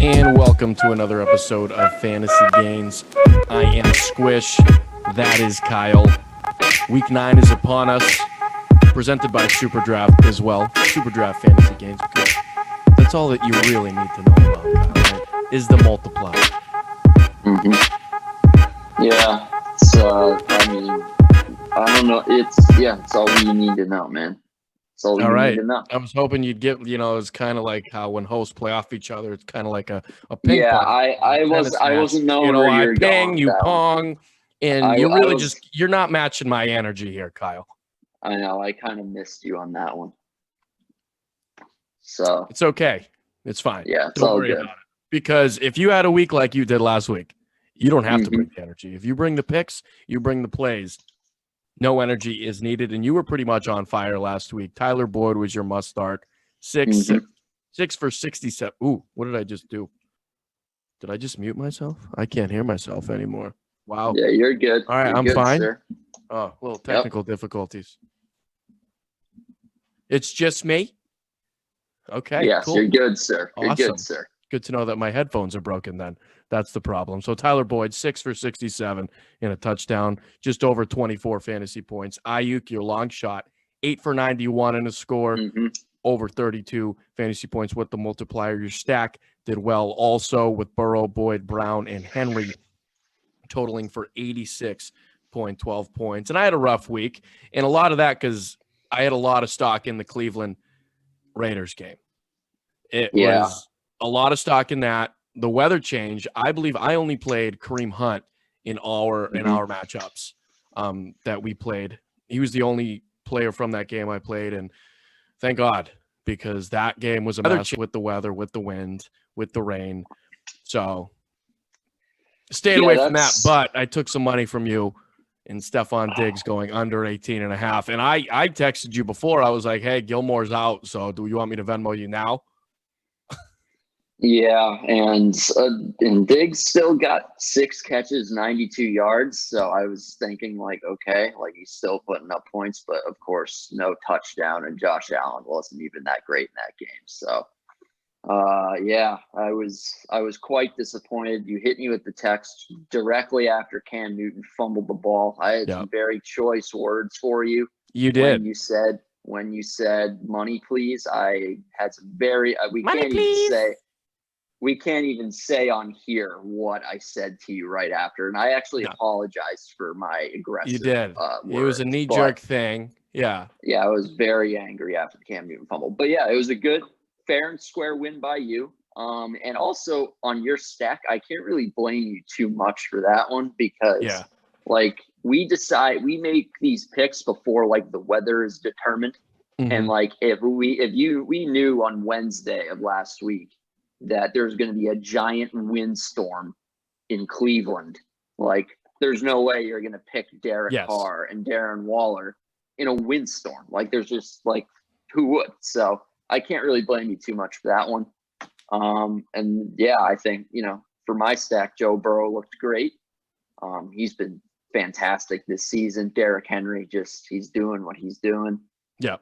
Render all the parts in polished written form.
And welcome to another episode of Fantasy Gainz. I am Squish. That is Kyle. Week 9 is upon us. Presented by SuperDraft as well. SuperDraft Fantasy Gainz. Because that's all that you really need to know about, Kyle, right? Is the multiplier. Yeah. So, I don't know. It's all you need to know, man. It's all you need to know. I was hoping you'd get, it's kind of like how when hosts play off each other, it's kind of like a ping Yeah, pong. I wasn't knowing where I you're ping, going. you pong, and you're not matching my energy here, Kyle. I know. I kind of missed you on that one. So it's okay. It's fine. Yeah, it's Don't all worry good. about it. Because if you had a week like you did last week, you don't have to bring the energy. If you bring the picks, you bring the plays. No energy is needed, and you were pretty much on fire last week. Tyler Boyd was your must start. Six for 67. Ooh, what did I just do? Did I just mute myself? I can't hear myself anymore. Wow. Yeah, you're good. All right, you're I'm good, fine. Sir. Oh, little technical difficulties. It's just me? Okay, yes, cool. You're good, sir. You're Awesome. good, sir. Good to know that my headphones are broken then. That's the problem. So Tyler Boyd, 6 for 67 in a touchdown, just over 24 fantasy points. Ayuk, your long shot, 8 for 91 in a score, over 32 fantasy points with the multiplier. Your stack did well also with Burrow, Boyd, Brown, and Henry, totaling for 86.12 points. And I had a rough week, and a lot of that because I had a lot of stock in the Cleveland Raiders game. It was a lot of stock in that. The weather change, I believe I only played Kareem Hunt in our matchups that we played. He was the only player from that game I played, and thank God, because that game was a mess with the weather, with the wind, with the rain. So stayed away from that, but I took some money from you and Stephon Diggs going under 18.5. And I texted you before. I was like, hey, Gilmore's out, so do you want me to Venmo you now? Yeah, and Diggs still got 6 catches, 92 yards. So I was thinking, okay, he's still putting up points, but of course, no touchdown, and Josh Allen wasn't even that great in that game. So, I was quite disappointed. You hit me with the text directly after Cam Newton fumbled the ball. I had some very choice words for you. You did. When you said money, please. I had some very we can't even say on here what I said to you right after. And I actually apologized for my aggressive. You did. Words, it was a knee-jerk thing. Yeah. Yeah, I was very angry after the Cam Newton fumble. But yeah, it was a good, fair and square win by you. And also on your stack, I can't really blame you too much for that one because we make these picks before the weather is determined. And if we knew on Wednesday of last week that there's going to be a giant windstorm in Cleveland, there's no way you're going to pick Derek Carr and Darren Waller in a windstorm. There's just who would? So I can't really blame you too much for that one. And yeah, I think, for my stack, Joe Burrow looked great. He's been fantastic this season. Derrick Henry, he's doing what he's doing. Yeah.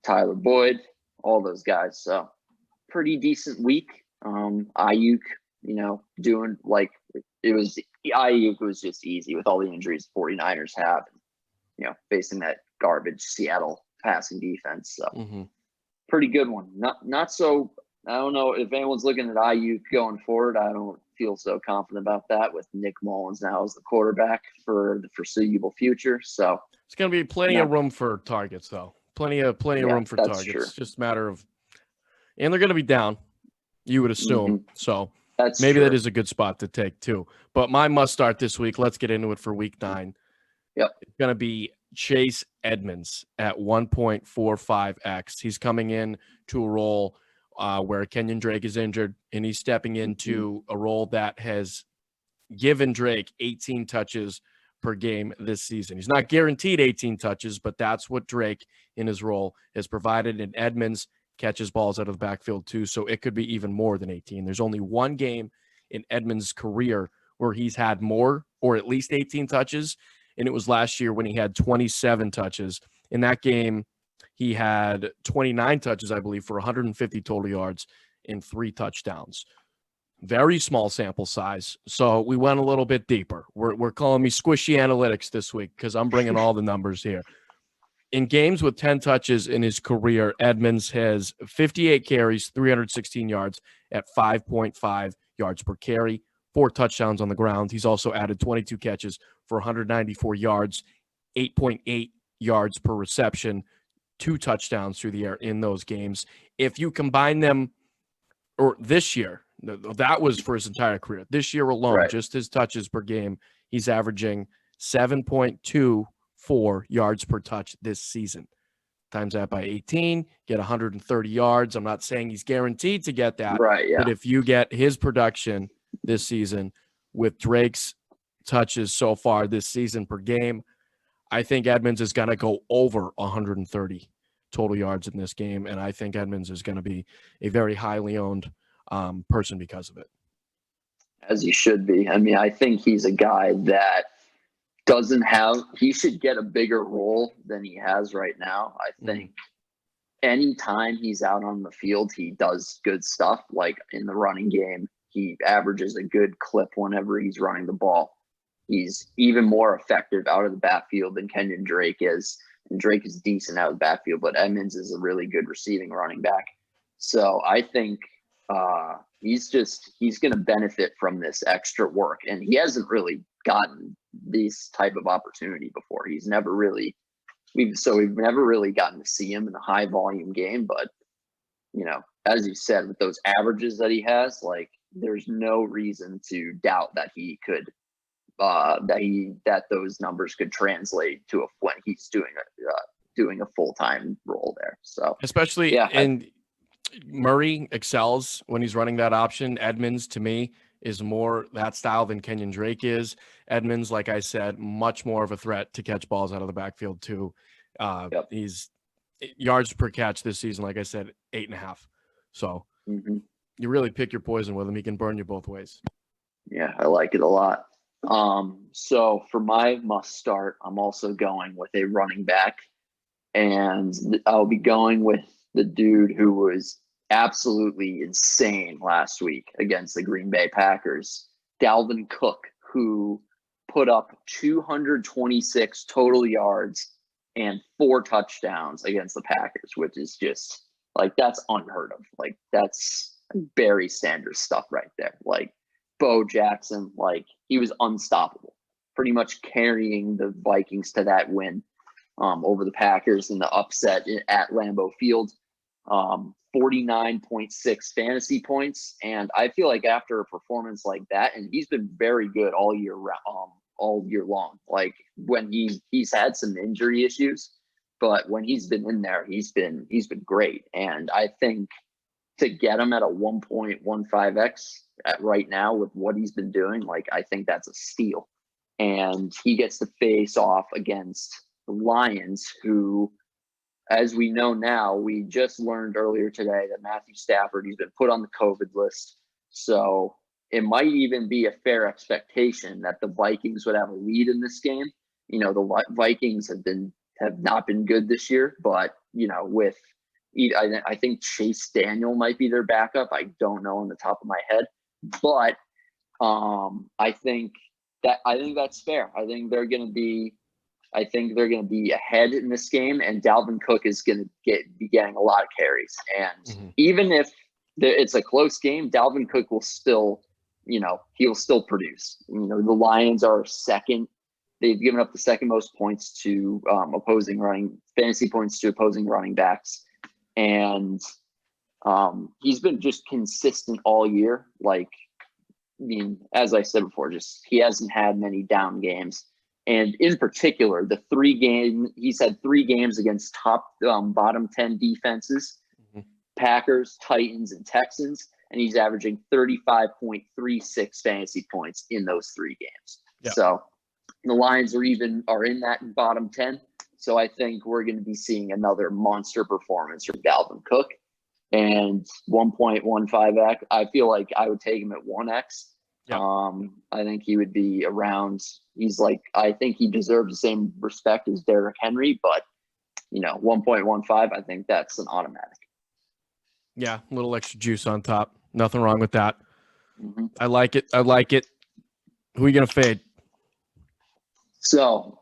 Tyler Boyd, all those guys. So pretty decent week. Ayuk, doing Ayuk was just easy with all the injuries the 49ers have, facing that garbage Seattle passing defense. So pretty good one. Not so, I don't know if anyone's looking at Ayuk going forward. I don't feel so confident about that with Nick Mullins now as the quarterback for the foreseeable future. So it's going to be plenty of room for targets though. Plenty of room for targets. True. It's just a matter of, and they're going to be down, you would assume. So maybe that is a good spot to take too. But my must start this week, let's get into it for week 9. Yep. It's going to be Chase Edmonds at 1.45x. He's coming in to a role where Kenyon Drake is injured, and he's stepping into a role that has given Drake 18 touches per game this season. He's not guaranteed 18 touches, but that's what Drake in his role has provided. And Edmonds catches balls out of the backfield too, so it could be even more than 18. There's only one game in Edmonds' career where he's had more or at least 18 touches, and it was last year when he had 27 touches. In that game, he had 29 touches, I believe, for 150 total yards and 3 touchdowns. very small sample size. So we went a little bit deeper. We're calling me squishy analytics this week because I'm bringing all the numbers here. In games with 10 touches in his career, Edmonds has 58 carries, 316 yards at 5.5 yards per carry, 4 touchdowns on the ground. He's also added 22 catches for 194 yards, 8.8 yards per reception, 2 touchdowns through the air in those games. If you combine them, or this year, that was for his entire career. This year alone, Right. just his touches per game, he's averaging 7.24 yards per touch this season. Times that by 18, get 130 yards. I'm not saying he's guaranteed to get that, Right, yeah. but if you get his production this season with Drake's touches so far this season per game, I think Edmonds is going to go over 130 total yards in this game, and I think Edmonds is going to be a very highly owned person because of it. As he should be. I mean, I think he's a guy that he should get a bigger role than he has right now. I think anytime he's out on the field, he does good stuff. Like in the running game, he averages a good clip whenever he's running the ball. He's even more effective out of the backfield than Kenyon Drake is. And Drake is decent out of the backfield, but Edmonds is a really good receiving running back. So I think he's going to benefit from this extra work. And he hasn't really gotten this type of opportunity before. We've never really gotten to see him in a high volume game. But, as you said, with those averages that he has, like there's no reason to doubt that he could, that those numbers could translate to when he's doing a full-time role there. So especially Murray excels when he's running that option. Edmonds, to me, is more that style than Kenyon Drake is. Edmonds, like I said, much more of a threat to catch balls out of the backfield too. He's yards per catch this season, like I said, 8.5. So you really pick your poison with him. He can burn you both ways. Yeah, I like it a lot. So for my must start, I'm also going with a running back, and I'll be going with the dude who was absolutely insane last week against the Green Bay Packers, DALVIN Cook, who put up 226 total yards and 4 touchdowns against the Packers, which is just like, that's unheard of. Like that's Barry Sanders stuff right there. Like Bo Jackson, like he was unstoppable, pretty much carrying the Vikings to that win over the Packers in the upset at Lambeau Field. 49.6 fantasy points. And I feel like after a performance like that, and he's been very good all year long. Like when he's had some injury issues, but when he's been in there, he's been great. And I think to get him at a 1.15x right now with what he's been doing, like I think that's a steal. And he gets to face off against the Lions, who, as we know now, we just learned earlier today that Matthew Stafford, he's been put on the COVID list. So it might even be a fair expectation that the Vikings would have a lead in this game. The Vikings have not been good this year, but I think Chase Daniel might be their backup. I don't know on the top of my head, but I think that's fair. I think they're going to be ahead in this game, and Dalvin Cook is going to be getting a lot of carries. And even if it's a close game, Dalvin Cook will still, he'll still produce. The Lions are second. They've given up the second most points to fantasy points to opposing running backs. And he's been just consistent all year. Like, as I said before, he hasn't had many down games. And in particular, he's had 3 games against bottom 10 defenses, Packers, Titans, and Texans, and he's averaging 35.36 fantasy points in those 3 games. Yeah. So the Lions are in that bottom 10. So I think we're going to be seeing another monster performance from Dalvin Cook. And 1.15x, I feel like I would take him at 1x. Yeah. I think he would be around. I think he deserves the same respect as Derrick Henry, but 1.15, I think that's an automatic. Yeah, a little extra juice on top. Nothing wrong with that. I like it. I like it. Who are you going to fade? So,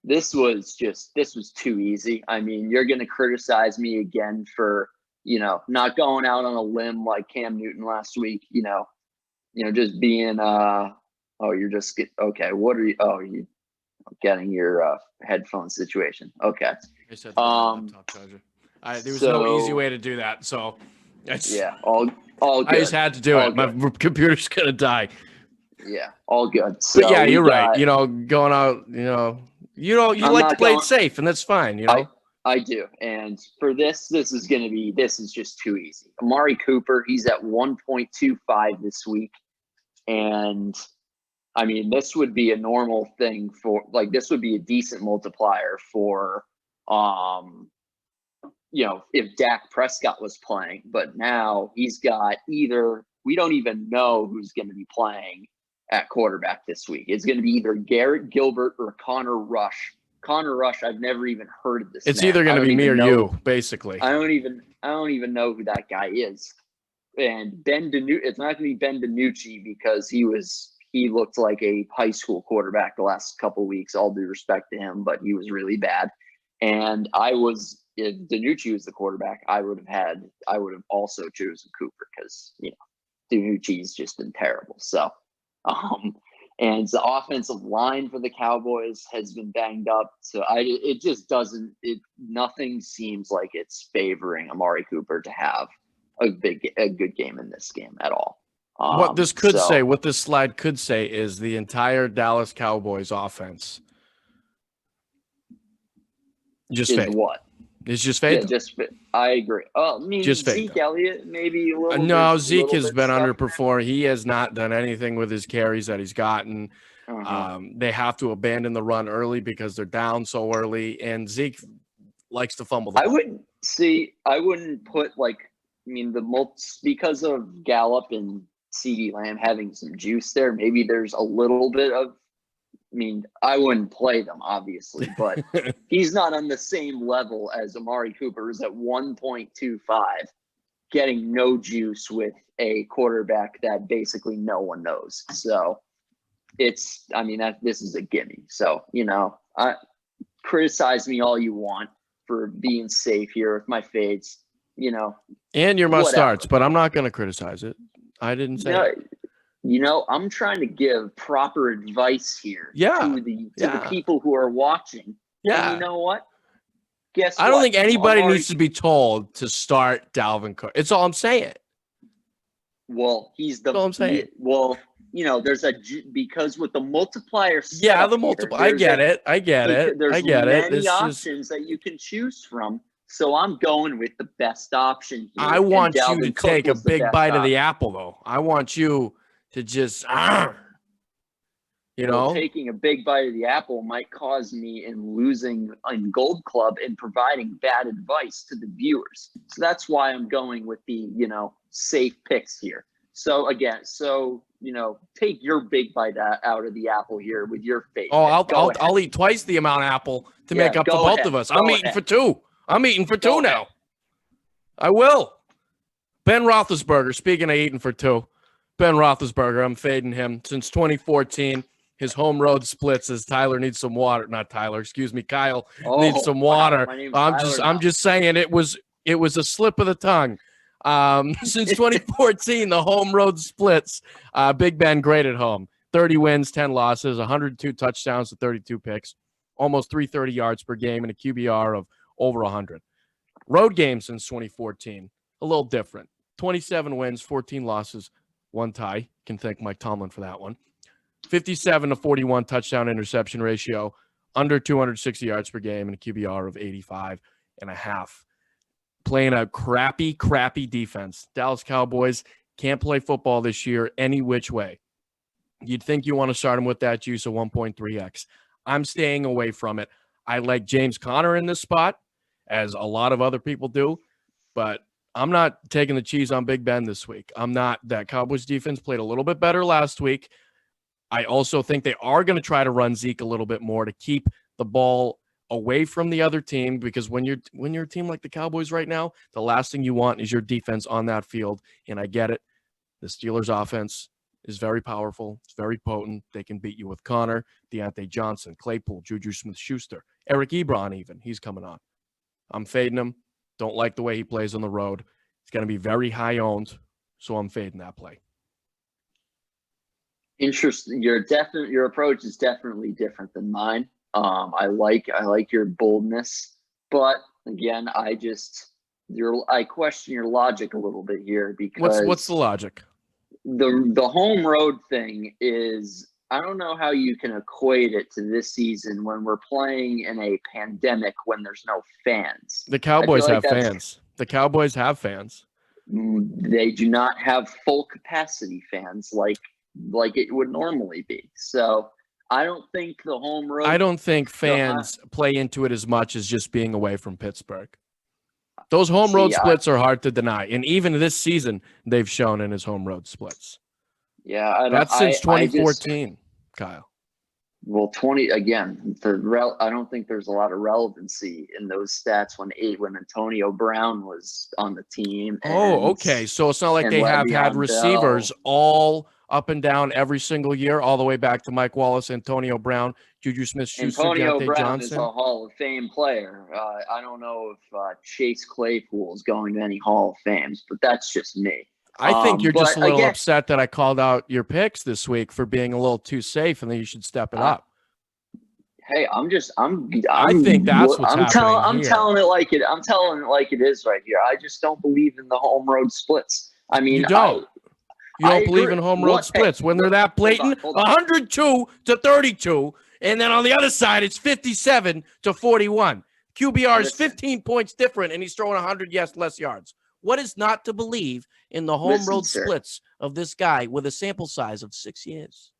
this was too easy. I mean, you're going to criticize me again for, not going out on a limb like Cam Newton last week, just being, okay. What are you, you getting your headphone situation. Okay. I said laptop charger. There was no easy way to do that. So all good. I just had to do it. My computer's going to die. Yeah, all good. So but yeah, you're right. Going out, you like to play it safe, and that's fine. I do. And for this is just too easy. Amari Cooper, he's at 1.25 this week. And I mean, this would be a normal thing this would be a decent multiplier for, if Dak Prescott was playing, but now he's got we don't even know who's going to be playing at quarterback this week. It's going to be either Garrett Gilbert or Connor Rush. Connor Rush, I've never even heard of this. It's either going to be me or you, basically. I don't even know who that guy is. And Ben DiNucci, it's not going to be Ben DiNucci because he looked like a high school quarterback the last couple of weeks. All due respect to him, but he was really bad. And if DiNucci was the quarterback, I would have also chosen Cooper because DiNucci's just been terrible. So, and the offensive line for the Cowboys has been banged up. So nothing seems like it's favoring Amari Cooper to have a good game in this game at all. What this slide could say is the entire Dallas Cowboys offense. Just fade. What? It's just fade. Yeah, I agree. Just Zeke fade, Elliott, maybe a little. No, Zeke has been underperforming. He has not done anything with his carries that he's gotten. They have to abandon the run early because they're down so early, and Zeke likes to fumble the ball. I wouldn't put because of Gallup and CeeDee Lamb having some juice there. Maybe there's a little bit of. I wouldn't play them, obviously, but he's not on the same level as Amari Cooper, who's at 1.25, getting no juice with a quarterback that basically no one knows. So this is a gimme. So, criticize me all you want for being safe here with my fades, And your must starts, but I'm not going to criticize it. I didn't say it. I'm trying to give proper advice here to the people who are watching. Yeah. And you know what? I don't think anybody needs to be told to start Dalvin Cook. It's all I'm saying. Well, That's all I'm saying. There's because with the multiplier. The multiplier. I get it. There's many options that you can choose from. So I'm going with the best option here. I want you to take a big bite of the apple, though. I want you to just, taking a big bite of the apple might cause me in losing in Gold Club and providing bad advice to the viewers. So that's why I'm going with the, safe picks here. So again, take your big bite out of the apple here with your face. Oh, I'll eat twice the amount of apple to make up for both of us. I'm eating for two. I'm eating for two now. I will. Ben Roethlisberger, speaking of eating for two. Ben Roethlisberger, I'm fading him. Since 2014, his home road splits as Tyler needs some water. Not Tyler, excuse me. Kyle needs some water. I'm just saying it was a slip of the tongue. Since 2014, the home road splits. Big Ben great at home. 30 wins, 10 losses, 102 touchdowns to 32 picks, almost 330 yards per game, and a QBR of over 100. Road games since 2014, a little different. 27 wins, 14 losses, 1 tie. Can thank Mike Tomlin for that one. 57 to 41 touchdown interception ratio, under 260 yards per game, and a QBR of 85.5. Playing a crappy defense. Dallas Cowboys can't play football this year any which way. You'd think you want to start them with that juice of 1.3x. I'm staying away from it. I like James Conner in this spot, as a lot of other people do, but I'm not taking the cheese on Big Ben this week. I'm not. That Cowboys defense played a little bit better last week. I also think they are going to try to run Zeke a little bit more to keep the ball away from the other team, because when you're a team like the Cowboys right now, the last thing you want is your defense on that field. And I get it. The Steelers' offense is very powerful. It's very potent. They can beat you with Connor, Deontay Johnson, Claypool, Juju Smith-Schuster, Eric Ebron even. He's coming on. I'm fading him. Don't like the way he plays on the road. It's going to be very high owned, so I'm fading that play. Interesting. Your approach is definitely different than mine. I like your boldness, but again, I question your logic a little bit here because what's the logic? The home road thing is, I don't know how you can equate it to this season when we're playing in a pandemic when there's no fans. The Cowboys have fans. The Cowboys have fans. They do not have full capacity fans like it would normally be. So I don't think the home road. I don't think fans play into it as much as just being away from Pittsburgh. Those home road splits are hard to deny, and even this season they've shown in his home road splits. Yeah, that's since 2014, Kyle. Well, I don't think there's a lot of relevancy in those stats when Antonio Brown was on the team. Okay. So it's not like they have had receivers all up and down every single year, all the way back to Mike Wallace, Antonio Brown, Juju Smith-Schuster, Antonio Deontay Brown Johnson. Is a Hall of Fame player. I don't know if Chase Claypool is going to any Hall of Fames, but that's just me. I think you're just a little upset that I called out your picks this week for being a little too safe, and then you should step it up. Hey, I think that's what's happening. I'm telling it like it is right here. I just don't believe in the home road splits. I mean, you don't. You don't believe in home road splits when they're that blatant. 102 to 32, and then on the other side it's 57 to 41. QBR is 15 points different, and he's throwing 100 less yards. What is not to believe in the home road splits of this guy with a sample size of 6 years?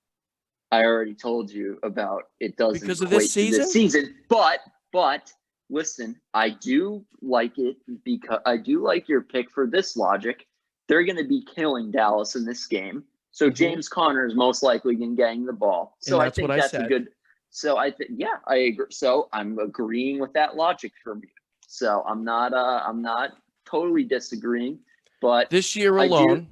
I already told you about it. Doesn't because of this season. But listen, I do like it because I do like your pick for this logic. They're going to be killing Dallas in this game, so James Conner is most likely going to get the ball. So I think that's a good. So I think I agree. So I'm agreeing with that logic from you. So I'm not totally disagreeing, but this year alone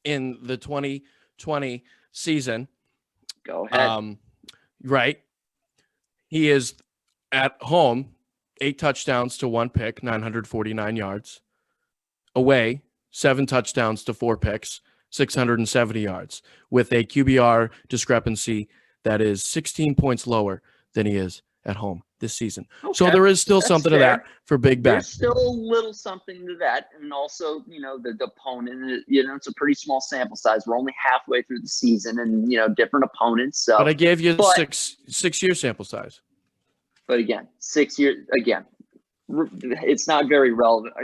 in the 2020 season, go ahead. Right, he is at home 8 touchdowns to 1 pick, 949 yards. Away 7 touchdowns to 4 picks, 670 yards, with a QBR discrepancy that is 16 points lower than he is at home this season. Okay. So there is still something to that for Big Ben. There's still a little something to that. And also, the opponent, it's a pretty small sample size. We're only halfway through the season and, different opponents. So, but I gave you the 6-year sample size. But again, 6 years, it's not very relevant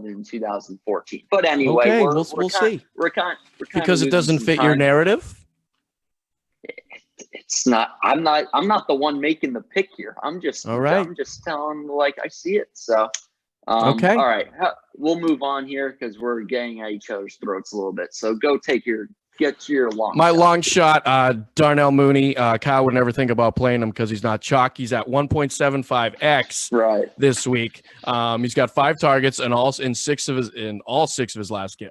in 2014. But anyway, okay, we'll see. We're kind because it doesn't fit your narrative. It's not. I'm not the one making the pick here. I'm just telling like I see it. So okay. All right. We'll move on here because we're getting at each other's throats a little bit. So go get to your long My shot. long shot, Darnell Mooney. Kyle would never think about playing him because he's not chalk. He's at 1.75x this week. He's got 5 targets and all 6 of his last game.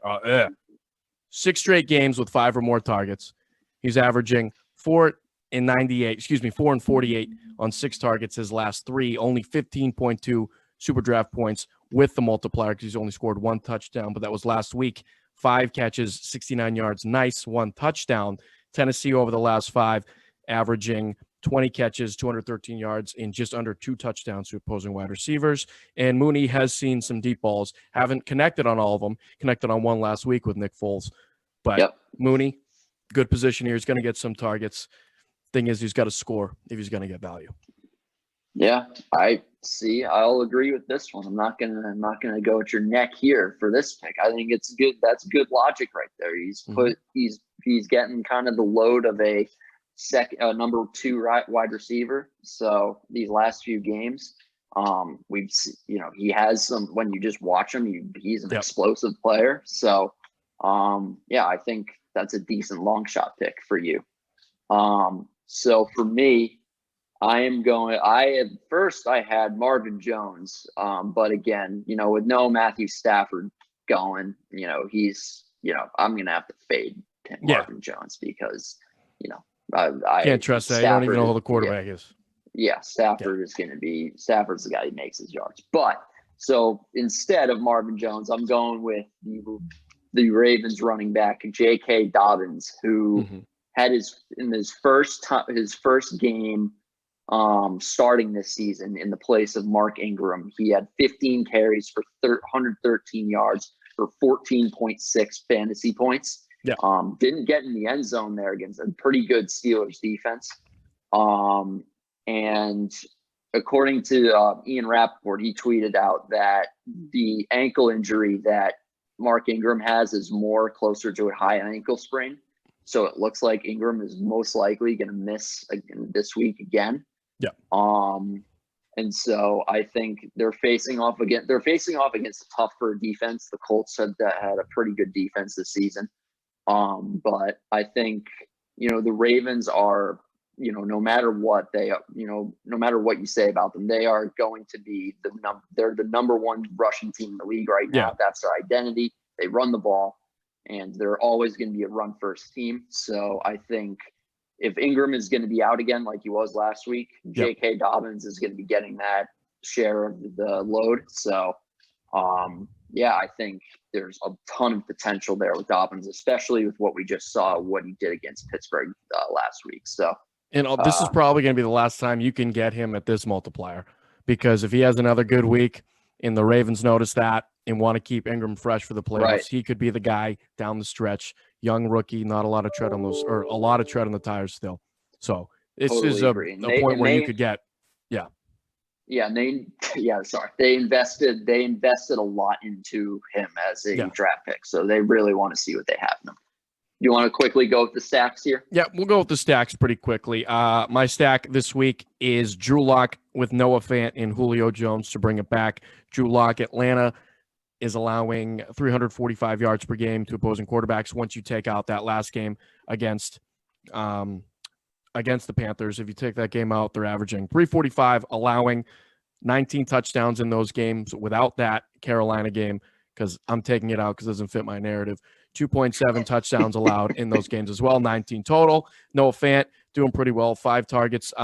6 straight games with 5 or more targets. He's averaging 4 and 48 on 6 targets his last 3. Only 15.2 SuperDraft points with the multiplier because he's only scored 1 touchdown, but that was last week. 5 catches, 69 yards, nice, 1 touchdown. Tennessee over the last 5, averaging 20 catches, 213 yards, and just under 2 touchdowns to opposing wide receivers. And Mooney has seen some deep balls. Haven't connected on all of them. Connected on 1 last week with Nick Foles. But Mooney, good position here. He's going to get some targets. Thing is, he's got to score if he's going to get value. Yeah, I'll agree with this one. I'm not gonna go at your neck here for this pick. I think it's good. That's good logic right there. He's getting kind of the load of a number 2 wide receiver. So these last few games, we've he has some. When you just watch him, he's an explosive player. So I think that's a decent long shot pick for you. So for me, I had Marvin Jones, but again, with no Matthew Stafford going, he's I'm going to have to fade Marvin Jones because, I can't trust that. You don't even know who the quarterback is. Yeah, Stafford is going to be – Stafford's the guy who makes his yards. But so instead of Marvin Jones, I'm going with the Ravens running back, J.K. Dobbins, who had his first game starting this season in the place of Mark Ingram. He had 15 carries for 113 yards for 14.6 fantasy points. Yeah. Didn't get in the end zone there against a pretty good Steelers defense. And according to Ian Rappaport, he tweeted out that the ankle injury that Mark Ingram has is more closer to a high ankle sprain. So it looks like Ingram is most likely going to miss again this week again. Yeah. And so I think they're facing off against a tougher defense. The Colts had a pretty good defense this season. But I think, the Ravens are, no matter what no matter what you say about them, they are going to be they're the number one rushing team in the league right now. Yeah. That's their identity. They run the ball, and they're always going to be a run first team. So I think if Ingram is going to be out again, like he was last week, J.K. Dobbins is going to be getting that share of the load. So, I think there's a ton of potential there with Dobbins, especially with what we just saw, what he did against Pittsburgh last week. So, and this is probably going to be the last time you can get him at this multiplier, because if he has another good week and the Ravens notice that and want to keep Ingram fresh for the playoffs, he could be the guy down the stretch. Young rookie, not a lot of tread on those, or a lot of tread on the tires still. So this is a point where you could get, they invested a lot into him as a draft pick. So they really want to see what they have in him. You want to quickly go with the stacks here? Yeah, we'll go with the stacks pretty quickly. My stack this week is Drew Lock with Noah Fant and Julio Jones to bring it back. Drew Lock, Atlanta is allowing 345 yards per game to opposing quarterbacks once you take out that last game against the Panthers. If you take that game out, they're averaging 345, allowing 19 touchdowns in those games. Without that Carolina game, because I'm taking it out because it doesn't fit my narrative, 2.7 touchdowns allowed in those games as well, 19 total. Noah Fant doing pretty well, 5 targets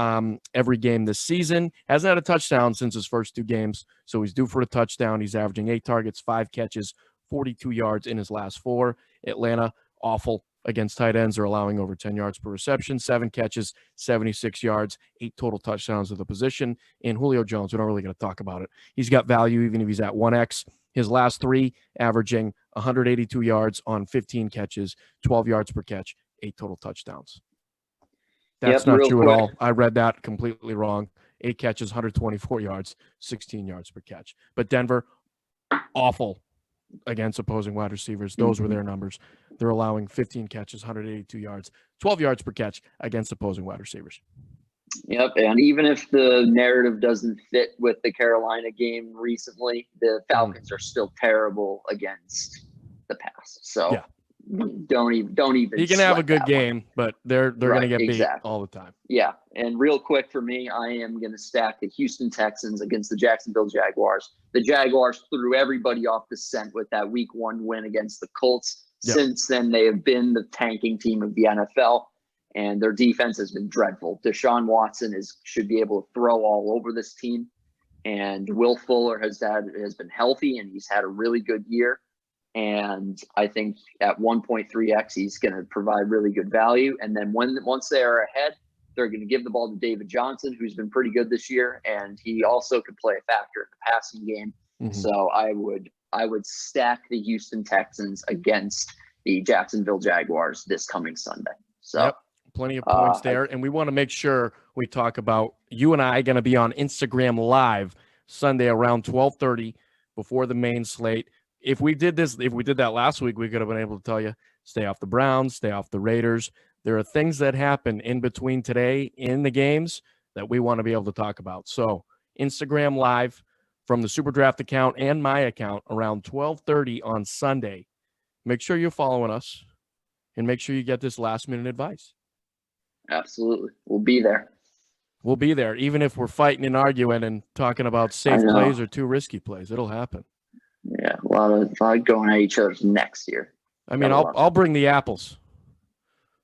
every game this season. Hasn't had a touchdown since his first 2 games, so he's due for a touchdown. He's averaging 8 targets, 5 catches, 42 yards in his last 4. Atlanta, awful against tight ends. They're allowing over 10 yards per reception, 7 catches, 76 yards, 8 total touchdowns of the position. And Julio Jones, we're not really going to talk about it. He's got value even if he's at 1x. His last 3 averaging 182 yards on 15 catches, 12 yards per catch, 8 total touchdowns. That's not true at all. I read that completely wrong. 8 catches, 124 yards, 16 yards per catch. But Denver, awful against opposing wide receivers. Those were their numbers. They're allowing 15 catches, 182 yards, 12 yards per catch against opposing wide receivers. Yep, and even if the narrative doesn't fit with the Carolina game recently, the Falcons are still terrible against the pass. So don't even. You can have a good game, but they're going to get beat all the time. Yeah, and real quick for me, I am going to stack the Houston Texans against the Jacksonville Jaguars. The Jaguars threw everybody off the scent with that Week 1 win against the Colts. Yep. Since then, they have been the tanking team of the NFL. And their defense has been dreadful. Deshaun Watson should be able to throw all over this team. And Will Fuller has been healthy, and he's had a really good year. And I think at 1.3x, he's going to provide really good value. And then once they are ahead, they're going to give the ball to David Johnson, who's been pretty good this year. And he also could play a factor in the passing game. Mm-hmm. So I would stack the Houston Texans against the Jacksonville Jaguars this coming Sunday. So. Yep. Plenty of points there. And we want to make sure we talk about you and I going to be on Instagram Live Sunday around 12:30 before the main slate. If we did that last week, we could have been able to tell you, stay off the Browns, stay off the Raiders. There are things that happen in between today in the games that we want to be able to talk about. So Instagram Live from the SuperDraft account and my account around 12:30 on Sunday. Make sure you're following us and make sure you get this last minute advice. Absolutely. We'll be there. We'll be there. Even if we're fighting and arguing and talking about safe plays or too risky plays, it'll happen. Yeah, a lot of going at each other's necks here. I mean, I'll bring the apples.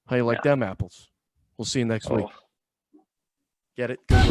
How you like them apples? We'll see you next week. Get it? Good.